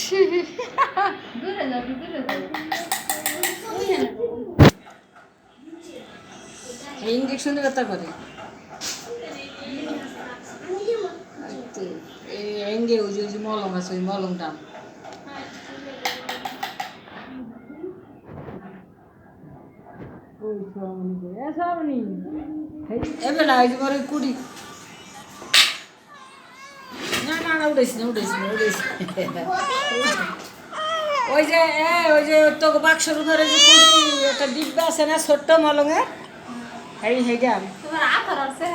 দূরে যাও দূরে যাও এই ইঞ্জেকশন ব্যথা করে এই এঙ্গে ওই যে মলম আছে ওই মলমটা এবার না ওই যে পরে কুড়ি না না না উঠেছি না উঠেছি না উঠেছি ওই যে তোকে বাক্সর ঘরে যে কুড়ি একটা ডিব্বা আছে না ছোট্ট মলঙে হেইটা তোমার আথার আছে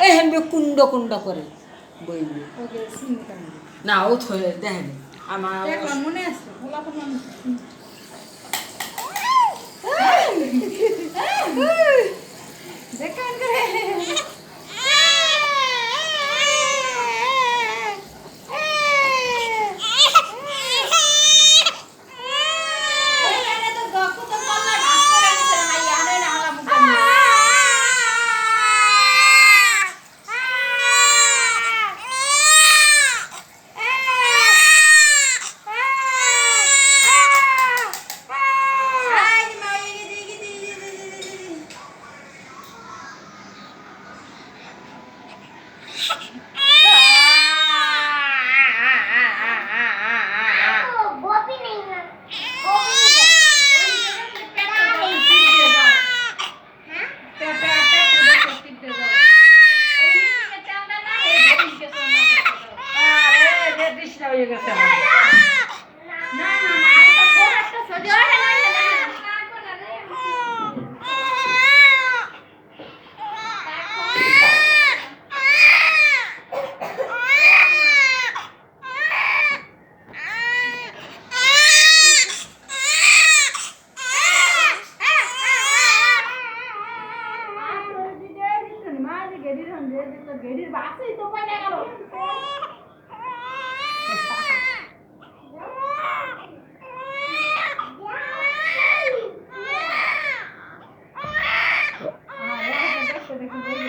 এই হেনবে কুণ্ড কুণ্ড করে বই ওকে সিনটা না ও থয়ে দেখেন আমার দেখলাম মনে আছে গোলাপের নাম দেখান করে হয়ে গেছে গেড়ির বাসই তো পাইয়া গেল দেখো